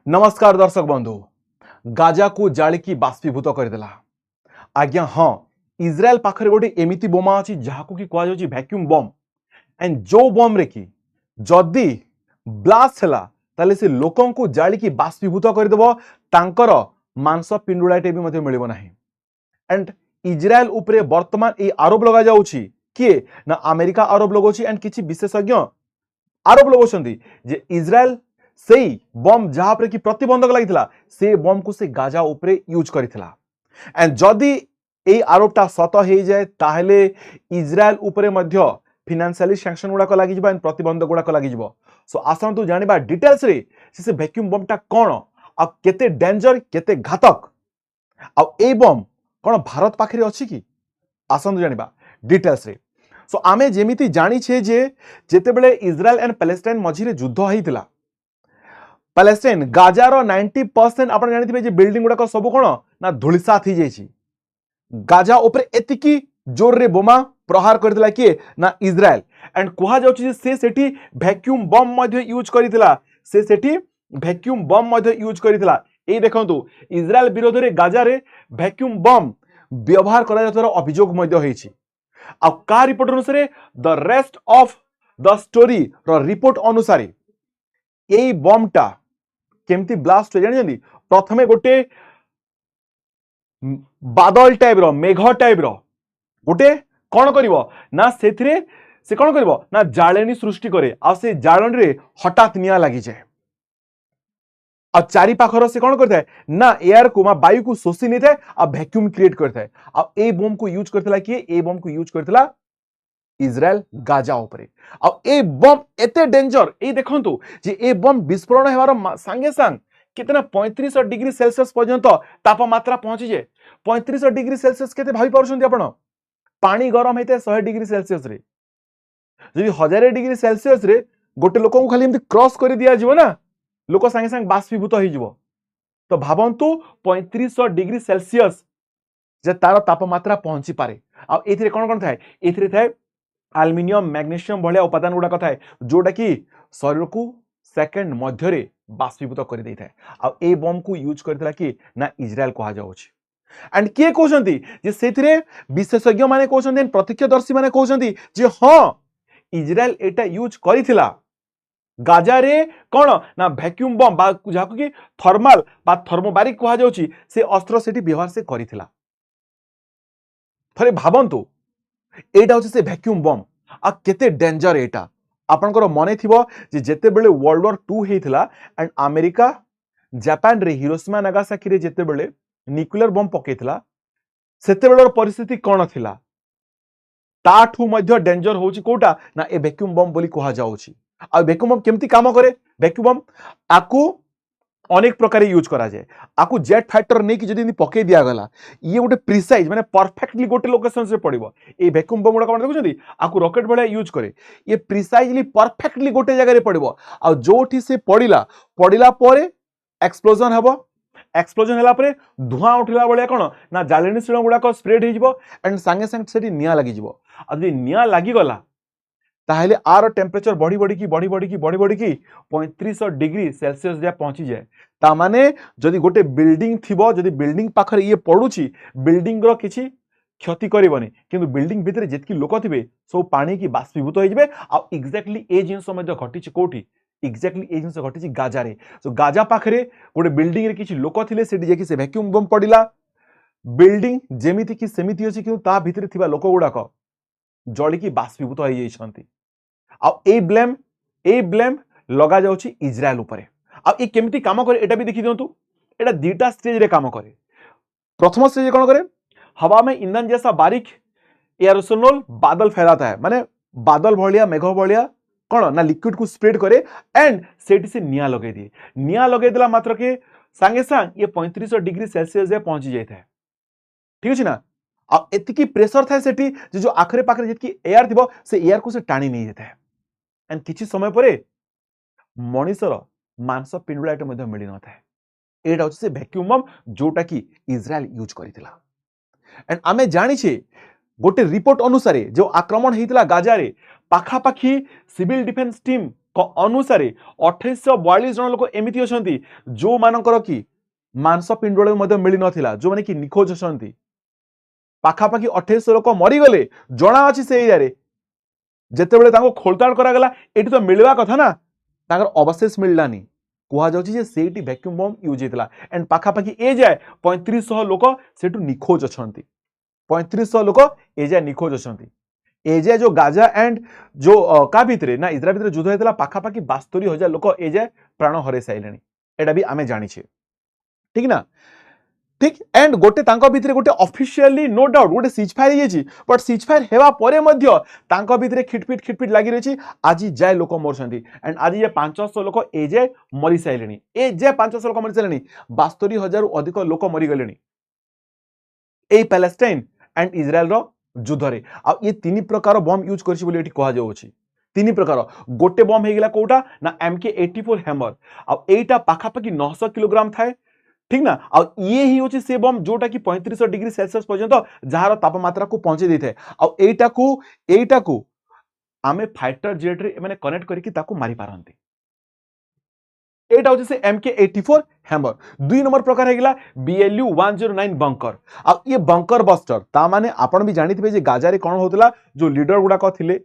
नमस्कार दर्शक बंधु। गाजा को जालिकी बाष्पीभूत करदेला। आज्ञा हाँ, इज्राएल पाखरे गोटे एमिति बोमा अछि जहाकू कि कुआ जाउछि वैक्यूम बम। एंड जो बम रे कि जदि ब्लास्ट हला ताले से लोकन को जालिकी बाष्पीभूत करदेबो, तांकर मांस पिंडुलाटे भी मध्ये मिलिबो नाही। एंड इज्राएल उपरे वर्तमान ए आरोप लगा जाउछि किए ना अमेरिका आरोप लगोछि एंड किछि विशेषज्ञ आरोप लगोछन्ती जे इज्राएल सेई बम जहां पर कि प्रतिबंधक लागिथिला से बम को से गाजा उपरे यूज करिथिला। एंड जदि ए आरोपटा सत हे जाए ताहले इज्राएल उपरे मध्य फाइनेंशियली सैंक्शन गुडा लागि जिबा एंड प्रतिबंधक गुडा लागि जिबो। सो आसंतु जानिबा डिटेल्स रे से वैक्यूम बमटा कोन आ केते डेंजर केते घातक आ ए बम कोन भारत पाखरे अछि कि आसंतु जानिबा डिटेल्स रे। सो आमे जेमिति जानि छे जे जेते बेले इज्राएल एंड पैलेस्टाइन मझिरे युद्ध होइतिला, पैलेस्टाइन गाजार 90% आपण जानिथिबे जे बिल्डिंग गुडा सब कोन ना धुलिसात ही जाइछि। गाजा ऊपर एतिकी जोर रे बोमा प्रहार करदिला कि ना इज्राएल एंड कुहा जाउछि जे से सेठी वैक्यूम बम मध्ये यूज करितिला। से सेठी वैक्यूम बम मध्ये यूज करितिला। ए देखंतु इज्राएल विरोध रे गाजा रे वैक्यूम बम व्यवहार करा जातरा अभियोग मध्ये होइछि। आ का रिपोर्ट अनुसार the rest of the story रो रिपोर्ट अनुसार ए बमटा केमती ब्लास्ट हो जानी प्रथमे गोटे बादल टाइप रो मेघ टाइप रो गोटे कौन करिवो ना सेथिरे से कौन करिवो ना जाळेनी सृष्टि करे आ से जाळन रे हठात निया लागि जाय आ चारि पाखर से कौन करता है ना एयर को मा वायु को शोषि नहीं थाए आ वैक्यूम क्रिएट करता है। आ ए बम को यूज करथला कि ए बम को यूज करथला इज्राएल गाजा उपरे। आ ए बम एते डेंजर ए देखंतु जे ए बम विस्फोरण हेबार संगे संग कितना 35 डिग्री सेल्सियस पर्यंत तापमात्रा पहुंची जे। 35 डिग्री सेल्सियस केते भाबी पारुछन्ती आपण? पानी गरम हेते 100 डिग्री सेल्सियस रे, जदि 1000 डिग्री सेल्सियस रे गोटे लोक को खाली एमती क्रॉस कर दिया जीवो ना, लोक संगे संग बाष्पीभूत हो जीवो। तो भाबंतु 35 डिग्री सेल्सियस जे तार तापमात्रा पहुंची पारे। आ एथिरे कोन कोन थाए? एथिरे थाए एल्युमिनियम मैग्नीशियम भलिया उपादान गुडा थाए जोटा कि शरीर को सेकंड मध्य रे बाष्पीभूत कर देई थाए। आ ए बम को यूज करथला कि ना इज्राएल कहा जाउछि। एंड के कहउछन्ती जे सेथिरे विशेषज्ञ माने कहउछन्ती प्रत्यक्षदर्शी माने कहउछन्ती जे हां इज्राएल एटा यूज करिथिला गाजा रे कोन ना वैक्यूम बम बा जाको कि थर्मल बा थर्मोबारिक कहा जाउछि से अस्त्र सेठी व्यवहार से करिथिला। थरे भाबंतु एटा होछि से वैक्यूम बम आ केते डेंजर एटा। आपनकर मने थिबो जे जेते बेले वर्ल्ड वॉर 2 हेइथिला एंड अमेरिका जापान रे हिरोशिमा नागासाकी रे जेते बेले न्यूक्लियर बम पकेइथिला सेते बेलर परिस्थिति कोन थिला ताठू मध्य डेंजर होछि कोटा ना ए वैक्यूम बम बोली कहा जाउछि। आ वैक्यूम बम केमती काम करे? वैक्यूम बम आकु अनेक प्रकार यूज करा जाए। आकु जेट फाइटर नै कि जदि पके दिया गला ये गोटे प्रिसाइज माने परफेक्टली गोटे लोकेशन से पड़िबो। ए वैक्यूम बम गुडा कोन देखुछन्ती आकु रॉकेट भलिया यूज करे। ये प्रिसाइजली परफेक्टली गोटे जगह रे पड़िबो आ जोठी से पड़िला परे एक्सप्लोजन हबो। एक्सप्लोजन हला परे धुआं उठिला बळे कोन ना जालेनी शिळ गुडा को स्प्रेड हे जिवो एंड संगे संग सेठी निया लागि जिवो। आ जदि निया लागि गला ताहले आर टेम्परेचर बढ़ी बढ़ी की 35 डिग्री सेल्सियस जा पहुंची जाए। ता माने जदि गोटे बिल्डिंग थिबो, जदि बिल्डिंग पाखरे ये पडुची बिल्डिंग रो किछि क्षति करिवनी किंतु बिल्डिंग भितरे जेतकी लोक थिबे सब पानी की बाष्पीभूत हो जिवे। आ एग्जैक्टली ए जिंस मध्ये घटिछि कोठी? एग्जैक्टली ए जिंस घटिछि गाजा रे। सो गाजा पाखरे गोटे बिल्डिंग रे किछि लोक थिले सेठी जे कि से वैक्यूम बम पडिला। बिल्डिंग जेमिति की सेमिति अछि किंतु ता भितरे थिबा लोक गुडाक जळी की बाष्पीभूत हो जाइछन्ती। आ ए ब्लेम लगा जाउछि इज्राएल उपरे। आ ए केमती काम करे एटा भी देखि दियंतु। एटा दीटा स्टेज रे काम करे। प्रथम स्टेज कोन करे? हवा में ईंधन जैसा बारीक एरोसोल बादल फैलाता है, माने बादल भलिया मेघ भलिया कोन ना लिक्विड को स्प्रेड करे एंड सेठी से निया लगे दिए। निया लगे दिला मात्र के संगे संग ये 35 डिग्री सेल्सियस जे पहुंची जाइता है। ठीक अछि ना? आ एतिकी प्रेशर थाए सेठी जो आखरे पाखरे जेतकी एयर थिबो से एयर को से टाणी नै जेता है। एंड किछि समय परे मनीषर मांस पिंडुलाटे मध्ये मिली न थाए। एटा होछि से वैक्यूम बम जोटा कि इज्राएल यूज करितिला। एंड आमे जानि छे गोटे रिपोर्ट अनुसार जो आक्रमण हेतिला गाजा रे पाखा पाखी सिविल डिफेंस टीम अनुसार 2842 जन लोक एमती अच्छा जो मानकर कि मांस पिंडोल मिल ना जो मैंने कि निखोज अच्छा पाखापाखि 2800 लोक मरीगले जना अच्छी से एरिया जिते खोलताड़ करागला ये तो मिलवा कथा ना ताकर अवशेष मिललानी कह जाऊँगी वैक्यूम बम यूज होता एंड पाखापाखि ए जाए 3500 लोक से निखोज अच्छा 3500 लोक ए जाए निखोज अच्छा ए जाए जो गाजा एंड जो का भितर ना इस्राएल भितर युद्ध होता पाखापाखि 72,000 लोक ए जाए प्राण हर सारे एटा भी आमे जानिछे ठीक ना ठीक एंड गोटे तांको भितरे गोटे ऑफिशियली नो डाउट गोटे सीज फायर होइछि बट सीज फायर हेवा परे मध्य तांको भितरे खिटपिट लागि रहिछि आज जाय लोक मरछंती एंड आज जे 500 लोक ए जे मरि साइलेनी ए जे 500 लोक मरि साइलेनी 72,000 अधिक लोक मरि गलेनी ए पैलेस्टाइन एंड इजराइल रो युद्ध रे आ ये तीन प्रकार बम यूज करछि बोली एठी कहा जाउछि तीन प्रकार गोटे बम हेगला कोटा ना MK84 हैमर आ एटा पाखापाखि 900 किलोग्राम थाए ठीक ना आ ये ही होची से बम जोटा कि 3500 डिग्री सेल्सियस पर्यंत जहार तापमात्रा को पहुंचे देथे आ एटा को आमे फाइटर जेट रे माने कनेक्ट करके ताको मारी पारंती एटा होची से MK84 हैमर दुई नंबर प्रकार हेगला BLU 109 बंकर आ ये बंकर बस्टर ता माने आपण भी जानिथिबे जे गाजा रे कोन होतला जो लीडर गुडा को थिले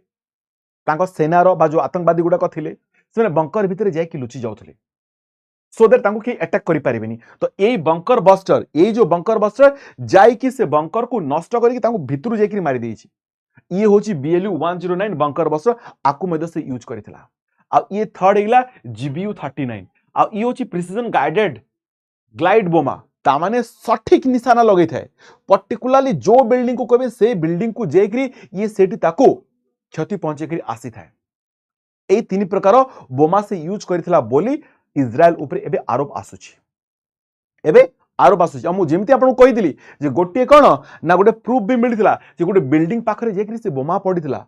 तांको सेनारो बा जो आतंकवादी गुडा को थिले से बंकर भितर जाय कि लुचि जाउथले सो दैट तांको कि अटैक करि पारिबेनी तो ए बंकर बस्टर ए जो बंकर बस्टर जाय कि से बंकर को नष्ट करिक तांको भितरु जाय कि मारि देछि ये होची BLU 109 बंकर बस्टर आकु मध्य से यूज करितला आ ये थर्ड हेगला GBU 39 आ ये होची प्रिसिजन गाइडेड ग्लाइड बोमा ता माने सठिक निशाना लगै थाए पर्टिकुलरली जो बिल्डिंग को कहबे से बिल्डिंग को जेकरी ये सेठी ताको क्षति पहुंचे करी आसी थाए ए तीन प्रकार बोमा से यूज करितला बोली इजराइल ऊपर एबे आरोप आसुची मु जेमती आपन कहि दिली जे गोटे कोन ना गोटे प्रूफ भी मिलितला जे गोटे बिल्डिंग पाखरे जेकरी से बोमा पडितला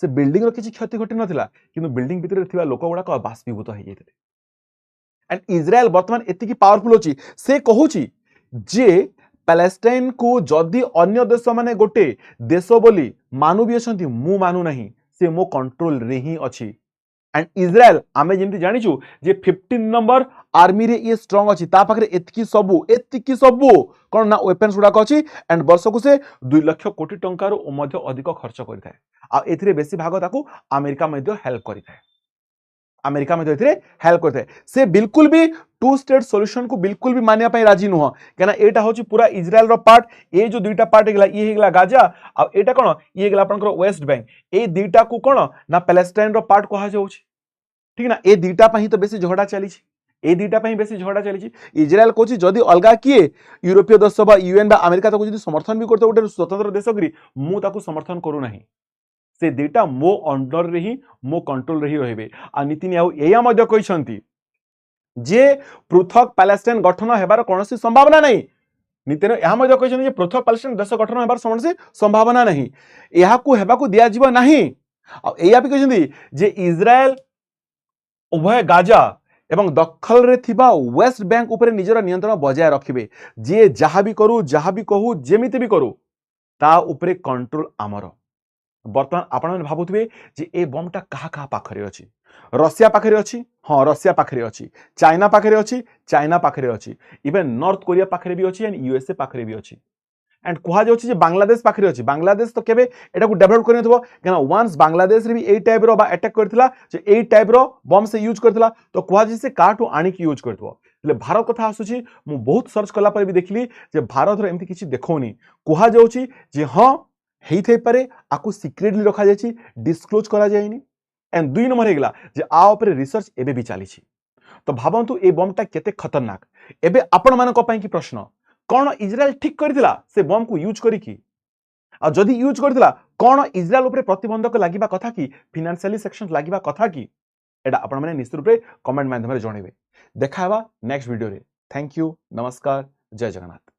से बिल्डिंग रो किछि क्षति घटि नथिला किंतु बिल्डिंग भितर थिबा लोक गुडा को बाष्पीभूत हो जायते एंड इजराइल वर्तमान एतिकी पावरफुल होची से कहूची जे पैलेस्टाइन को जदि अन्य देश माने गोटे देश बोली मानु भी अछंती मु मानु नहीं से मो कंट्रोल रे ही अछि एंड इजराइल आमे जेमती जानिछु जे 15 नंबर आर्मी रे ये स्ट्रांग अछि ता पाखरे एतिकी सबु कोन ना वेपन्स गुडा अछि एंड वर्ष को से 2 लाख कोटी टंका रो मध्य अधिक खर्च करिथाय आ एथिरे बेसी भाग ताकू अमेरिका मध्य हेल्प करिथाय से बिल्कुल भी टू स्टेट सॉल्यूशन को बिल्कुल भी मानिया पई राजी नुह केना एटा होची पूरा इजराइल रो पार्ट ए जो दुईटा पार्ट हेगला ये हेगला गाजा आ एटा कोन ये हेगला आपनकर वेस्ट बैंक ए दुईटा को कोन ना पैलेस्टाइन रो पार्ट कहा जाउची ठीक ना ए दुईटा पई तो बेसी झगड़ा चली इजराइल कोची जदी अलगा किए यूरोपीय देश बा यूएन बा अमेरिका ताको जदी समर्थन भी करते गोटे स्वतंत्र देश करी मु ताको समर्थन करू नाही से दुईटा मो अंडर रे ही मो कंट्रोल रे ही रहबे आ नीति आउ एया मध्य कहिसंती जे पृथक पैलेस्टाइन गठन हेबार कोनोसी संभावना नहीं नीति यह मध्य कहिसंती जे पृथक पैलेस्टाइन देश गठन हेबार कोनोसी संभावना नहीं एहा को हेबा को दिया जीव नहीं आ एया भी कहिसंती जे इजराइल उभय गाजा एवं दखल रे थिबा वेस्ट बैंक ऊपर निजर नियंत्रण बजाय रखिबे जे जहा भी कहू जेमिति भी करू ता ऊपर कंट्रोल आमर बर्तमान आपण भाबुथिबे जे ए बमटा कहा पाखरे अछि रशिया पाखरे अछि हां रशिया पाखरे अछि चाइना पाखरे अछि इवन नॉर्थ कोरिया पाखरे भी अछि एंड यूएसए पाखरे भी अछि एंड कहा जाउछि जे बांग्लादेश पाखरे अछि बांग्लादेश तो केबे एटा को डेवलप करने थबो केना वंस बांग्लादेश रे भी ए टाइप रो बा अटैक करथिला जे ए टाइप रो बम से यूज करथिला तो कहा जे से काटू आनी की यूज करथबो ले भारत कथा आसुछि मु बहुत सर्च कला पर भी देखली जे भारत रो एमति किछि देखौनी कहा जाउछि जे हां हेई थे पारे आकु सीक्रेटली रखा जायछि डिस्क्लोज करा जायनी एंड दुई नंबर हेगला जे आ ऊपर रिसर्च एबे भी चली तो भावंतु ए बमटा केते खतरनाक एबे आपण मानक पई की प्रश्न कौन इजराइल ठीक करथिला से बम को यूज करिकी आ जदि यूज करथिला कौन इजराइल ऊपर प्रतिबंधक लागिबा कथा की फाइनेंशियली सेक्शन लागिबा कथा की एडा आपण माने निश्चित रूपे कमेंट माध्यम रे जणेबे देखाबा नेक्स्ट वीडियो रे थैंक यू नमस्कार जय जगन्नाथ।